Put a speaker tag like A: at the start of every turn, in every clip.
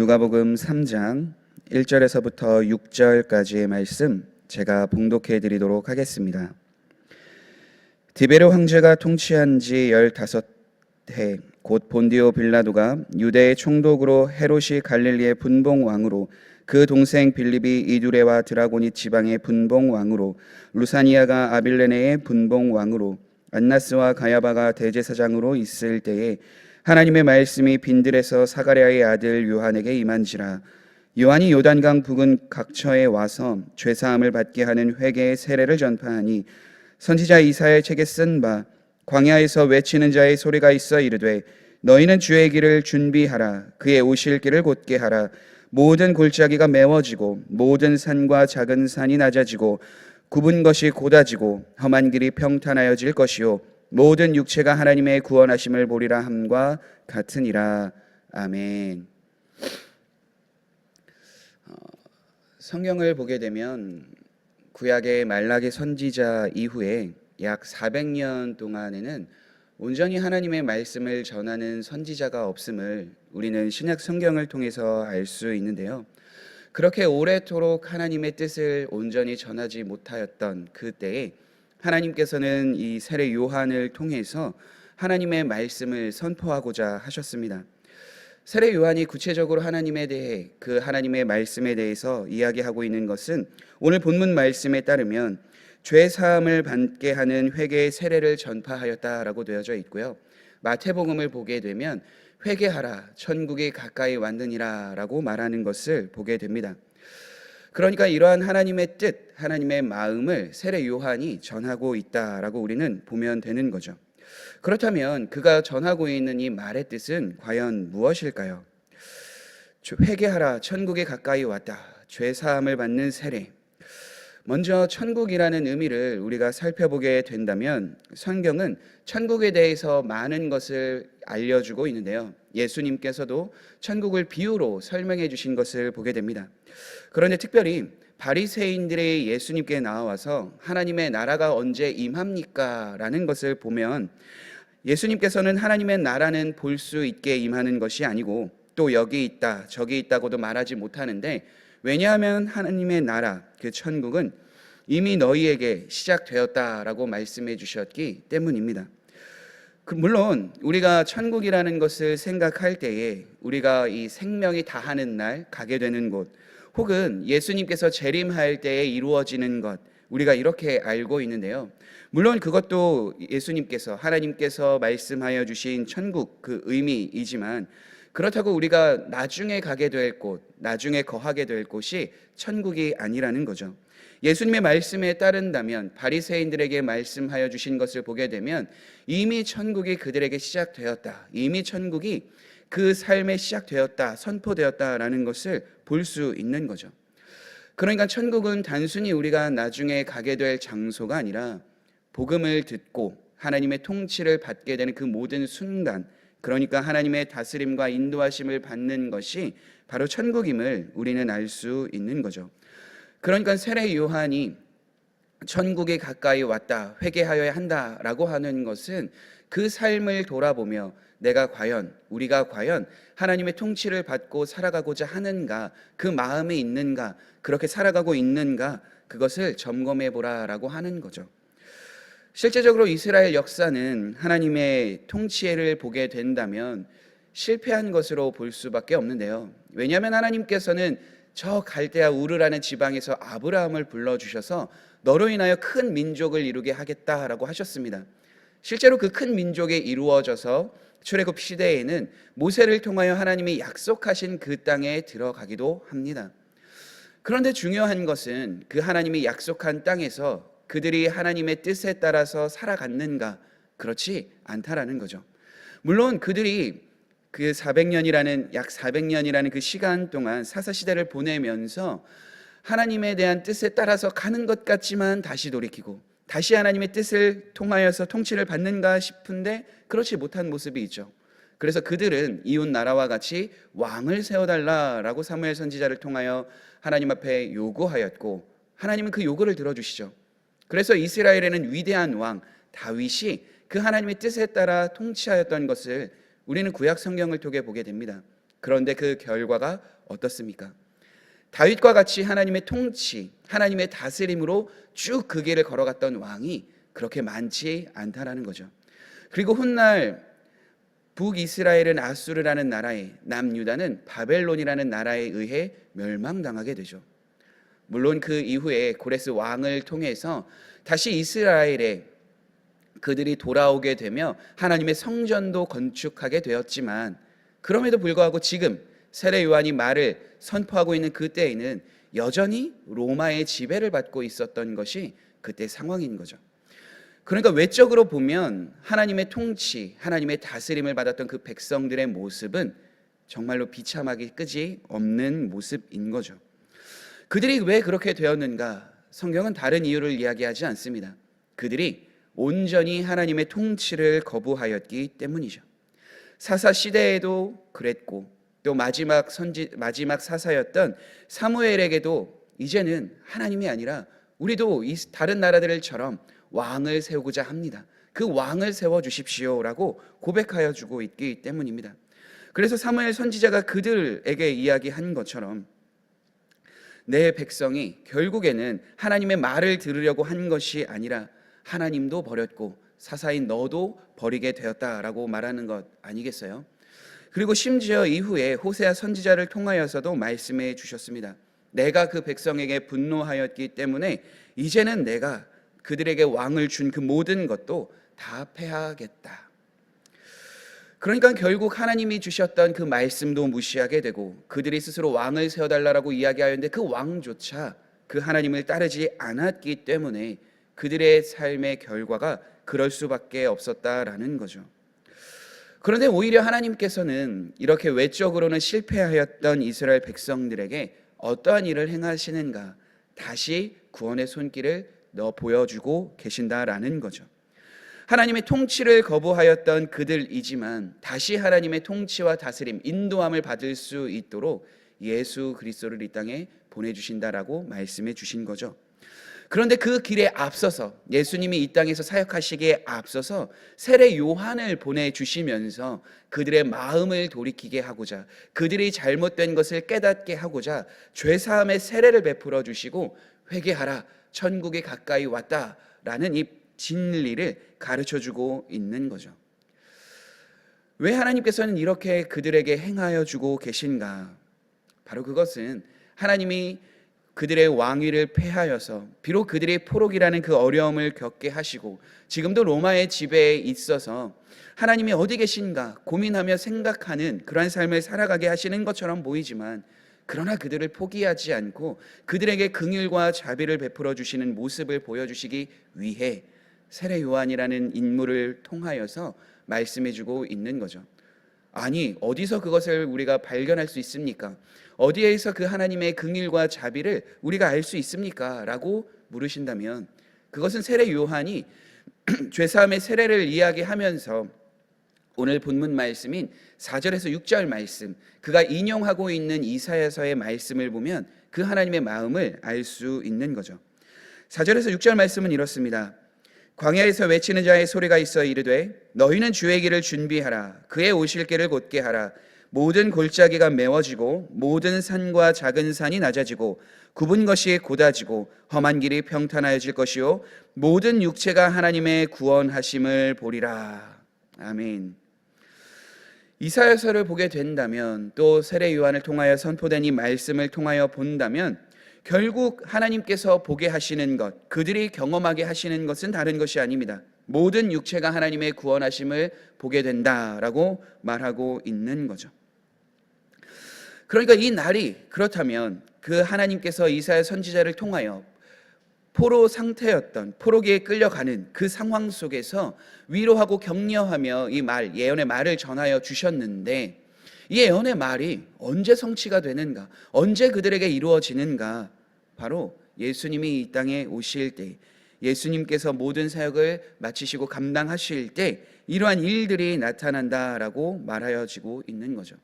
A: 누가복음 3장 1절에서부터 6절까지의 말씀 제가 봉독해 드리도록 하겠습니다. 디베르 황제가 통치한 지 15해 곧 본디오 빌라도가 유대의 총독으로 헤롯이 갈릴리의 분봉 왕으로 그 동생 빌립이 이두레와 드라고니 지방의 분봉 왕으로 루사니아가 아빌레네의 분봉 왕으로 안나스와 가야바가 대제사장으로 있을 때에 하나님의 말씀이 빈들에서 사가랴의 아들 요한에게 임한지라. 요한이 요단강 부근 각처에 와서 죄사함을 받게 하는 회개의 세례를 전파하니 선지자 이사야의 책에 쓴 바 광야에서 외치는 자의 소리가 있어 이르되 너희는 주의 길을 준비하라. 그의 오실 길을 곧게 하라. 모든 골짜기가 메워지고 모든 산과 작은 산이 낮아지고 굽은 것이 곧아지고 험한 길이 평탄하여질 것이요 모든 육체가 하나님의 구원하심을 보리라 함과 같으니라. 아멘. 성경을 보게 되면 구약의 말라기 선지자 이후에 약 400년 동안에는 온전히 하나님의 말씀을 전하는 선지자가 없음을 우리는 신약 성경을 통해서 알 수 있는데요. 그렇게 오래도록 하나님의 뜻을 온전히 전하지 못하였던 그때에 하나님께서는 이 세례 요한을 통해서 하나님의 말씀을 선포하고자 하셨습니다. 세례 요한이 구체적으로 하나님에 대해 그 하나님의 말씀에 대해서 이야기하고 있는 것은 오늘 본문 말씀에 따르면 죄 사함을 받게 하는 회개의 세례를 전파하였다라고 되어져 있고요. 마태복음을 보게 되면 회개하라 천국이 가까이 왔느니라라고 말하는 것을 보게 됩니다. 그러니까 이러한 하나님의 뜻, 하나님의 마음을 세례 요한이 전하고 있다라고 우리는 보면 되는 거죠. 그렇다면 그가 전하고 있는 이 말의 뜻은 과연 무엇일까요? 회개하라, 천국이 가까이 왔다. 죄 사함을 받는 세례. 먼저 천국이라는 의미를 우리가 살펴보게 된다면 성경은 천국에 대해서 많은 것을 알려주고 있는데요. 예수님께서도 천국을 비유로 설명해 주신 것을 보게 됩니다. 그런데 특별히 바리새인들이 예수님께 나와서 하나님의 나라가 언제 임합니까? 라는 것을 보면 예수님께서는 하나님의 나라는 볼 수 있게 임하는 것이 아니고 또 여기 있다 저기 있다고도 말하지 못하는데, 왜냐하면 하나님의 나라 그 천국은 이미 너희에게 시작되었다라고 말씀해 주셨기 때문입니다. 물론 우리가 천국이라는 것을 생각할 때에 우리가 이 생명이 다하는 날 가게 되는 곳, 혹은 예수님께서 재림할 때에 이루어지는 것, 우리가 이렇게 알고 있는데요. 물론 그것도 예수님께서 하나님께서 말씀하여 주신 천국 그 의미이지만 그렇다고 우리가 나중에 가게 될 곳, 나중에 거하게 될 곳이 천국이 아니라는 거죠. 예수님의 말씀에 따른다면 바리새인들에게 말씀하여 주신 것을 보게 되면 이미 천국이 그들에게 시작되었다, 이미 천국이 그 삶에 시작되었다, 선포되었다라는 것을 볼 수 있는 거죠. 그러니까 천국은 단순히 우리가 나중에 가게 될 장소가 아니라 복음을 듣고 하나님의 통치를 받게 되는 그 모든 순간, 그러니까 하나님의 다스림과 인도하심을 받는 것이 바로 천국임을 우리는 알 수 있는 거죠. 그러니까 세례 요한이 천국이 가까이 왔다, 회개하여야 한다라고 하는 것은 그 삶을 돌아보며 우리가 과연 하나님의 통치를 받고 살아가고자 하는가, 그 마음이 있는가, 그렇게 살아가고 있는가, 그것을 점검해 보라라고 하는 거죠. 실제적으로 이스라엘 역사는 하나님의 통치를 보게 된다면 실패한 것으로 볼 수밖에 없는데요. 왜냐하면 하나님께서는 저 갈대아 우르라는 지방에서 아브라함을 불러주셔서 너로 인하여 큰 민족을 이루게 하겠다라고 하셨습니다. 실제로 그 큰 민족이 이루어져서 출애굽 시대에는 모세를 통하여 하나님이 약속하신 그 땅에 들어가기도 합니다. 그런데 중요한 것은 그 하나님이 약속한 땅에서 그들이 하나님의 뜻에 따라서 살아갔는가? 그렇지 않다라는 거죠. 물론 그들이 그 400년이라는 그 시간 동안 사사시대를 보내면서 하나님에 대한 뜻에 따라서 가는 것 같지만 다시 돌이키고 다시 하나님의 뜻을 통하여서 통치를 받는가 싶은데 그렇지 못한 모습이 있죠. 그래서 그들은 이웃 나라와 같이 왕을 세워달라라고 사무엘 선지자를 통하여 하나님 앞에 요구하였고 하나님은 그 요구를 들어주시죠. 그래서 이스라엘에는 위대한 왕 다윗이 그 하나님의 뜻에 따라 통치하였던 것을 우리는 구약 성경을 통해 보게 됩니다. 그런데 그 결과가 어떻습니까? 다윗과 같이 하나님의 통치, 하나님의 다스림으로 쭉 그 길을 걸어갔던 왕이 그렇게 많지 않다라는 거죠. 그리고 훗날 북이스라엘은 아수르라는 나라에, 남유다는 바벨론이라는 나라에 의해 멸망당하게 되죠. 물론 그 이후에 고레스 왕을 통해서 다시 이스라엘에 그들이 돌아오게 되며 하나님의 성전도 건축하게 되었지만, 그럼에도 불구하고 지금 세례 요한이 말을 선포하고 있는 그때에는 여전히 로마의 지배를 받고 있었던 것이 그때 상황인 거죠. 그러니까 외적으로 보면 하나님의 통치, 하나님의 다스림을 받았던 그 백성들의 모습은 정말로 비참하기 끄지 없는 모습인 거죠. 그들이 왜 그렇게 되었는가? 성경은 다른 이유를 이야기하지 않습니다. 그들이 온전히 하나님의 통치를 거부하였기 때문이죠. 사사 시대에도 그랬고, 또 마지막 사사였던 사무엘에게도 이제는 하나님이 아니라 우리도 이 다른 나라들처럼 왕을 세우고자 합니다. 그 왕을 세워 주십시오라고 고백하여 주고 있기 때문입니다. 그래서 사무엘 선지자가 그들에게 이야기한 것처럼 내 백성이 결국에는 하나님의 말을 들으려고 한 것이 아니라 하나님도 버렸고 사사인 너도 버리게 되었다라고 말하는 것 아니겠어요? 그리고 심지어 이후에 호세아 선지자를 통하여서도 말씀해 주셨습니다. 내가 그 백성에게 분노하였기 때문에 이제는 내가 그들에게 왕을 준 그 모든 것도 다 패하겠다. 그러니까 결국 하나님이 주셨던 그 말씀도 무시하게 되고 그들이 스스로 왕을 세워달라고 이야기하였는데 그 왕조차 그 하나님을 따르지 않았기 때문에 그들의 삶의 결과가 그럴 수밖에 없었다라는 거죠. 그런데 오히려 하나님께서는 이렇게 외적으로는 실패하였던 이스라엘 백성들에게 어떠한 일을 행하시는가, 다시 구원의 손길을 보여주고 계신다라는 거죠. 하나님의 통치를 거부하였던 그들이지만 다시 하나님의 통치와 다스림, 인도함을 받을 수 있도록 예수 그리스도를 이 땅에 보내주신다라고 말씀해 주신 거죠. 그런데 그 길에 앞서서 예수님이 이 땅에서 사역하시기에 앞서서 세례 요한을 보내주시면서 그들의 마음을 돌이키게 하고자, 그들이 잘못된 것을 깨닫게 하고자 죄사함의 세례를 베풀어 주시고 회개하라, 천국이 가까이 왔다라는 이 진리를 가르쳐주고 있는 거죠. 왜 하나님께서는 이렇게 그들에게 행하여 주고 계신가? 바로 그것은 하나님이 그들의 왕위를 폐하여서 비록 그들이 포로기라는 그 어려움을 겪게 하시고 지금도 로마의 지배에 있어서 하나님이 어디 계신가 고민하며 생각하는 그러한 삶을 살아가게 하시는 것처럼 보이지만, 그러나 그들을 포기하지 않고 그들에게 긍휼과 자비를 베풀어 주시는 모습을 보여주시기 위해 세례 요한이라는 인물을 통하여서 말씀해 주고 있는 거죠. 아니, 어디서 그것을 우리가 발견할 수 있습니까? 어디에서 그 하나님의 긍휼과 자비를 우리가 알 수 있습니까? 라고 물으신다면, 그것은 세례 요한이 죄사함의 세례를 이야기하면서 오늘 본문 말씀인 4절에서 6절 말씀, 그가 인용하고 있는 이사야서의 말씀을 보면 그 하나님의 마음을 알 수 있는 거죠. 4절에서 6절 말씀은 이렇습니다. 광야에서 외치는 자의 소리가 있어 이르되 너희는 주의 길을 준비하라. 그의 오실 길을 곧게 하라. 모든 골짜기가 메워지고 모든 산과 작은 산이 낮아지고 굽은 것이 곧아지고 험한 길이 평탄하여질 것이요 모든 육체가 하나님의 구원하심을 보리라. 아멘. 이사야서를 보게 된다면, 또 세례 요한을 통하여 선포된 이 말씀을 통하여 본다면 결국 하나님께서 보게 하시는 것, 그들이 경험하게 하시는 것은 다른 것이 아닙니다. 모든 육체가 하나님의 구원하심을 보게 된다라고 말하고 있는 거죠. 그러니까 이 날이 그렇다면 그 하나님께서 이사야 선지자를 통하여 포로 상태였던, 포로기에 끌려가는 그 상황 속에서 위로하고 격려하며 이 말, 예언의 말을 전하여 주셨는데, 이 예언의 말이 언제 성취가 되는가, 언제 그들에게 이루어지는가? 바로 예수님이 이 땅에 오실 때, 예수님께서 모든 사역을 마치시고 감당하실 때 이러한 일들이 나타난다라고 말하여지고 있는 거죠.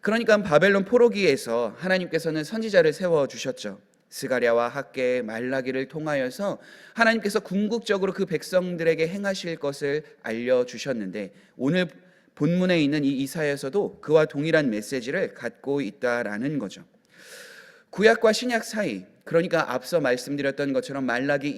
A: 그러니까 바벨론 포로기에서 하나님께서는 선지자를 세워주셨죠. 스가랴와 학개, 말라기를 통하여서 하나님께서 궁극적으로 그 백성들에게 행하실 것을 알려주셨는데, 오늘 본문에 있는 이 이사야서도 그와 동일한 메시지를 갖고 있다라는 거죠. 구약과 신약 사이, 그러니까 앞서 말씀드렸던 것처럼 말라기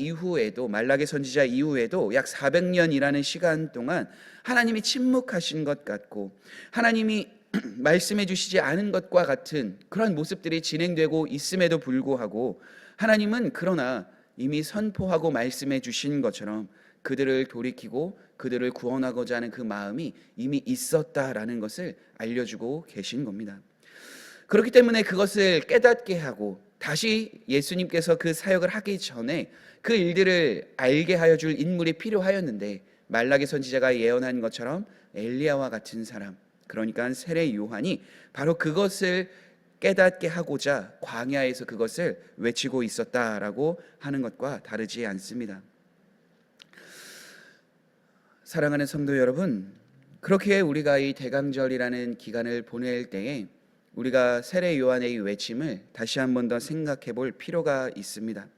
A: 선지자 이후에도 약 400년이라는 시간 동안 하나님이 침묵하신 것 같고 하나님이 말씀해 주시지 않은 것과 같은 그런 모습들이 진행되고 있음에도 불구하고 하나님은 그러나 이미 선포하고 말씀해 주신 것처럼 그들을 돌이키고 그들을 구원하고자 하는 그 마음이 이미 있었다라는 것을 알려주고 계신 겁니다. 그렇기 때문에 그것을 깨닫게 하고 다시 예수님께서 그 사역을 하기 전에 그 일들을 알게 하여 줄 인물이 필요하였는데 말라기 선지자가 예언한 것처럼 엘리야와 같은 사람, 그러니까 세례 요한이 바로 그것을 깨닫게 하고자 광야에서 그것을 외치고 있었다라고 하는 것과 다르지 않습니다. 사랑하는 성도 여러분, 그렇게 우리가 이 대강절이라는 기간을 보낼 때에 우리가 세례 요한의 외침을 다시 한 번 더 생각해 볼 필요가 있습니다.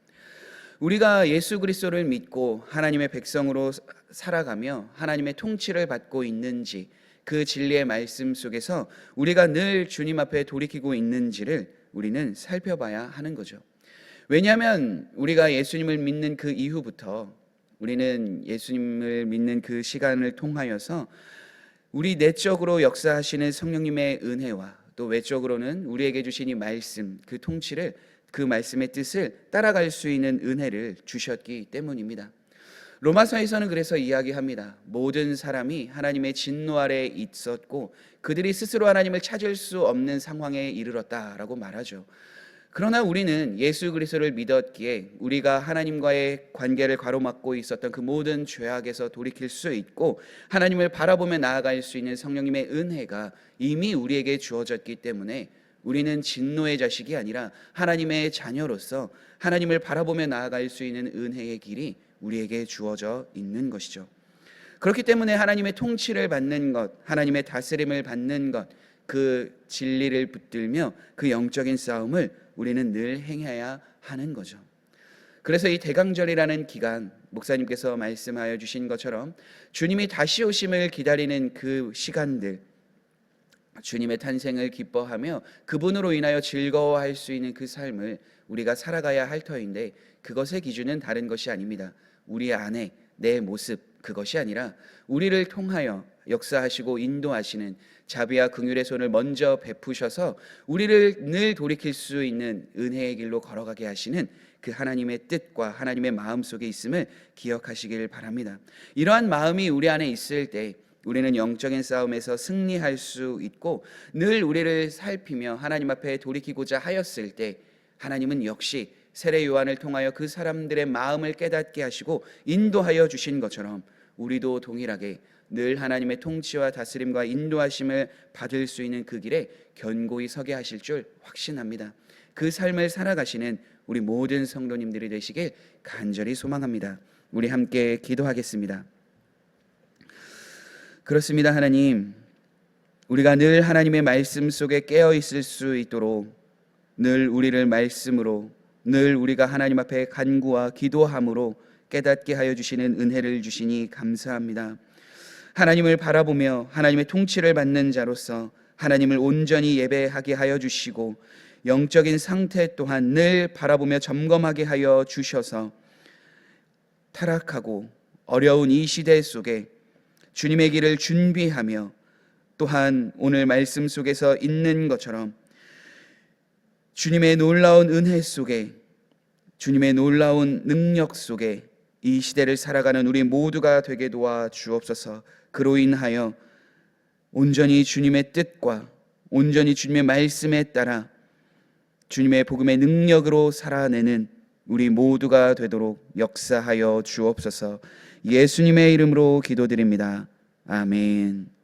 A: 우리가 예수 그리스도를 믿고 하나님의 백성으로 살아가며 하나님의 통치를 받고 있는지, 그 진리의 말씀 속에서 우리가 늘 주님 앞에 돌이키고 있는지를 우리는 살펴봐야 하는 거죠. 왜냐하면 우리가 예수님을 믿는 그 이후부터 우리는 예수님을 믿는 그 시간을 통하여서 우리 내적으로 역사하시는 성령님의 은혜와 또 외적으로는 우리에게 주신 이 말씀, 그 통치를, 그 말씀의 뜻을 따라갈 수 있는 은혜를 주셨기 때문입니다. 로마서에서는 그래서 이야기합니다. 모든 사람이 하나님의 진노 아래에 있었고 그들이 스스로 하나님을 찾을 수 없는 상황에 이르렀다라고 말하죠. 그러나 우리는 예수 그리스도를 믿었기에 우리가 하나님과의 관계를 가로막고 있었던 그 모든 죄악에서 돌이킬 수 있고 하나님을 바라보며 나아갈 수 있는 성령님의 은혜가 이미 우리에게 주어졌기 때문에 우리는 진노의 자식이 아니라 하나님의 자녀로서 하나님을 바라보며 나아갈 수 있는 은혜의 길이 우리에게 주어져 있는 것이죠. 그렇기 때문에 하나님의 통치를 받는 것, 하나님의 다스림을 받는 것, 그 진리를 붙들며 그 영적인 싸움을 우리는 늘 행해야 하는 거죠. 그래서 이 대강절이라는 기간, 목사님께서 말씀하여 주신 것처럼 주님이 다시 오심을 기다리는 그 시간들, 주님의 탄생을 기뻐하며 그분으로 인하여 즐거워할 수 있는 그 삶을 우리가 살아가야 할 터인데 그것의 기준은 다른 것이 아닙니다. 우리 안에 내 모습, 그것이 아니라 우리를 통하여 역사하시고 인도하시는 자비와 긍휼의 손을 먼저 베푸셔서 우리를 늘 돌이킬 수 있는 은혜의 길로 걸어가게 하시는 그 하나님의 뜻과 하나님의 마음 속에 있음을 기억하시길 바랍니다. 이러한 마음이 우리 안에 있을 때 우리는 영적인 싸움에서 승리할 수 있고 늘 우리를 살피며 하나님 앞에 돌이키고자 하였을 때 하나님은 역시 세례 요한을 통하여 그 사람들의 마음을 깨닫게 하시고 인도하여 주신 것처럼 우리도 동일하게 늘 하나님의 통치와 다스림과 인도하심을 받을 수 있는 그 길에 견고히 서게 하실 줄 확신합니다. 그 삶을 살아가시는 우리 모든 성도님들이 되시길 간절히 소망합니다. 우리 함께 기도하겠습니다. 그렇습니다. 하나님, 우리가 늘 하나님의 말씀 속에 깨어 있을 수 있도록 늘 우리를 말씀으로, 늘 우리가 하나님 앞에 간구와 기도함으로 깨닫게 하여 주시는 은혜를 주시니 감사합니다. 하나님을 바라보며 하나님의 통치를 받는 자로서 하나님을 온전히 예배하게 하여 주시고 영적인 상태 또한 늘 바라보며 점검하게 하여 주셔서 타락하고 어려운 이 시대 속에 주님의 길을 준비하며 또한 오늘 말씀 속에서 있는 것처럼 주님의 놀라운 은혜 속에, 주님의 놀라운 능력 속에 이 시대를 살아가는 우리 모두가 되게 도와 주옵소서. 그로 인하여 온전히 주님의 뜻과 온전히 주님의 말씀에 따라 주님의 복음의 능력으로 살아내는 우리 모두가 되도록 역사하여 주옵소서. 예수님의 이름으로 기도드립니다. 아멘.